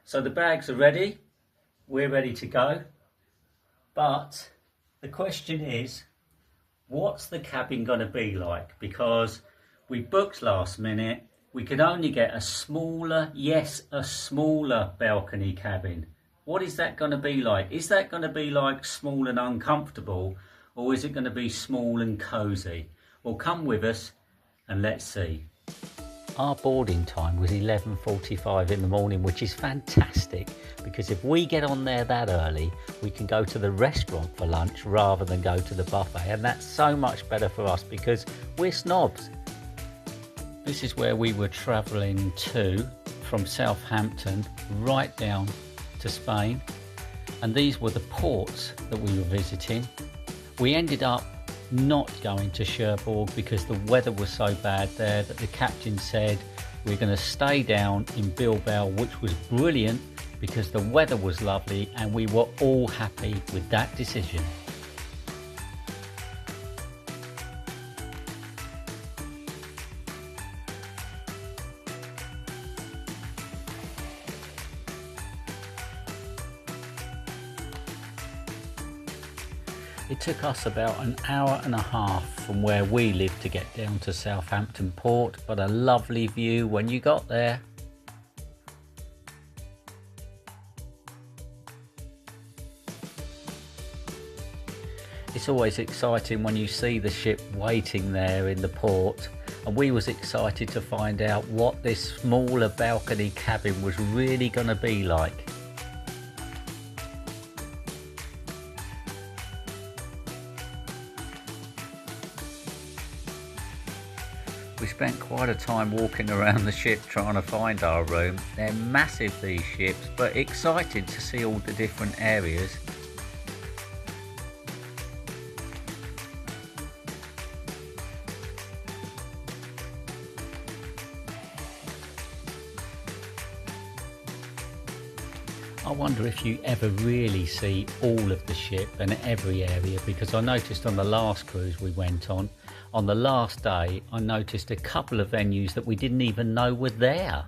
So the bags are ready, we're ready to go, but the question is, what's the cabin going to be like? Because we booked last minute, we could only get a smaller, yes, a smaller balcony cabin. What is that going to be like? Is that going to be like small and uncomfortable, or is it going to be small and cosy? Well, come with us and let's see. Our boarding time was 11:45 in the morning, which is fantastic because if we get on there that early, we can go to the restaurant for lunch rather than go to the buffet, and that's so much better for us because we're snobs. This is where we were travelling to from Southampton right down to Spain, and these were the ports that we were visiting. We ended up not going to Cherbourg because the weather was so bad there that the captain said we're going to stay down in Bilbao, which was brilliant because the weather was lovely and we were all happy with that decision. It took us about an hour and a half from where we live to get down to Southampton Port, but a lovely view when you got there. It's always exciting when you see the ship waiting there in the port, and we was excited to find out what this smaller balcony cabin was really going to be like. We spent quite a time walking around the ship trying to find our room. They're massive, these ships, but excited to see all the different areas. I wonder if you ever really see all of the ship and every area, because I noticed on the last cruise we went on the last day, I noticed a couple of venues that we didn't even know were there.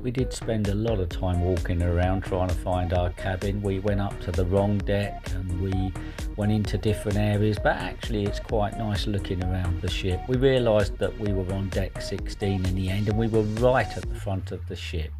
We did spend a lot of time walking around trying to find our cabin. We went up to the wrong deck and we went into different areas, but actually it's quite nice looking around the ship. We realised that we were on deck 16 in the end, and we were right at the front of the ship.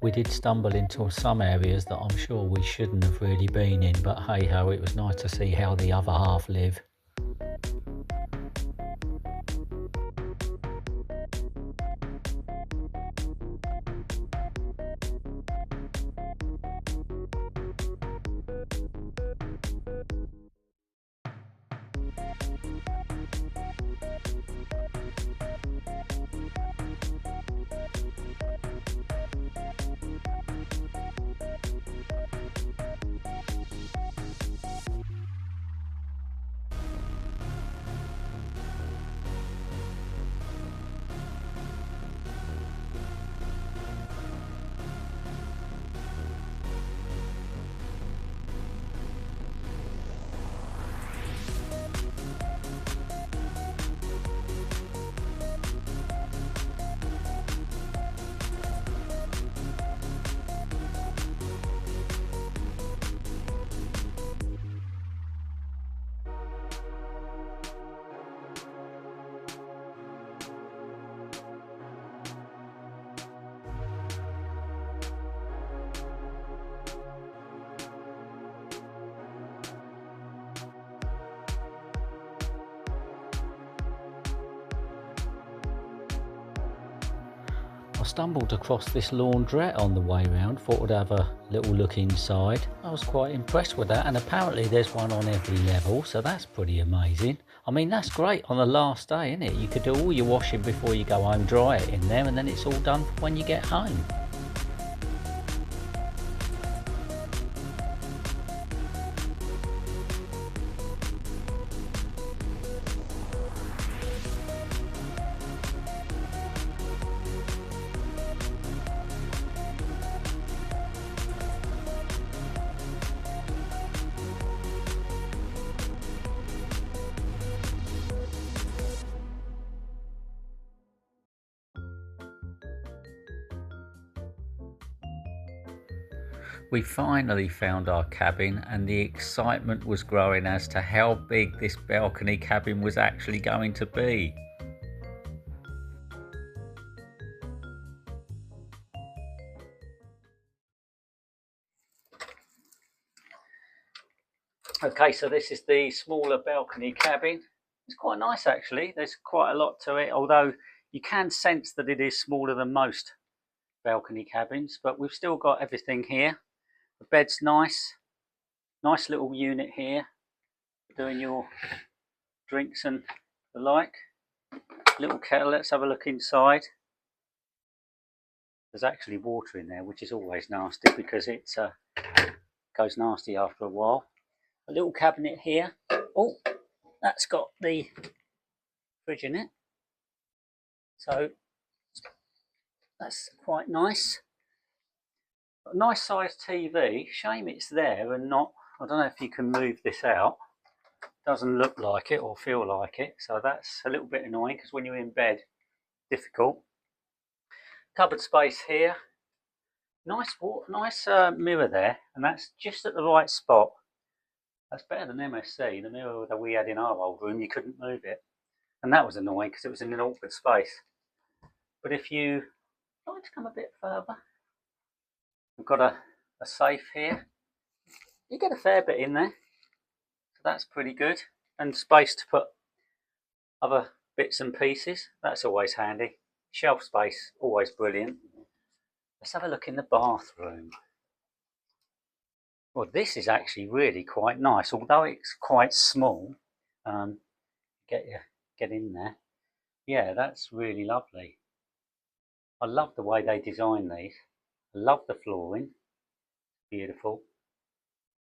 We did stumble into some areas that I'm sure we shouldn't have really been in, but hey ho, it was nice to see how the other half live. I stumbled across this laundrette on the way round, thought I'd have a little look inside. I was quite impressed with that, and apparently there's one on every level, so that's pretty amazing. I mean, that's great on the last day, isn't it? You could do all your washing before you go home, dry it in there, and then it's all done when you get home. We finally found our cabin, and the excitement was growing as to how big this balcony cabin was actually going to be. Okay, so this is the smaller balcony cabin. It's quite nice actually. There's quite a lot to it, although you can sense that it is smaller than most balcony cabins, but we've still got everything here. The bed's nice little unit here for doing your drinks and the like. Little kettle. Let's have a look inside. There's actually water in there, which is always nasty because it goes nasty after a while. A little cabinet here. Oh, that's got the fridge in it, so that's quite nice. A nice sized TV. Shame it's there and not, I don't know if you can move this out. Doesn't look like it or feel like it, so that's a little bit annoying because when you're in bed, difficult. Cupboard space here. Nice mirror there, and that's just at the right spot. That's better than MSC, the mirror that we had in our old room. You couldn't move it, and that was annoying because it was in an awkward space. But if you like to come a bit further, we've got a safe here. You get a fair bit in there, so that's pretty good, and space to put other bits and pieces. That's always handy. Shelf space, always brilliant. Let's have a look in the bathroom. Well, this is actually really quite nice, although it's quite small. Get in there. Yeah, that's really lovely. I love the way they design these. I love the flooring. Beautiful.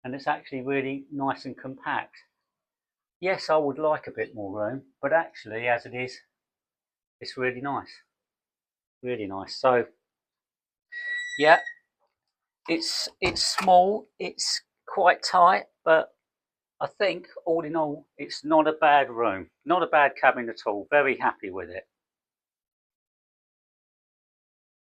And it's actually really nice and compact. Yes, I would like a bit more room, but actually, as it is, it's really nice. Really nice. So, yeah, it's small. It's quite tight, but I think all in all, it's not a bad room. Not a bad cabin at all. Very happy with it.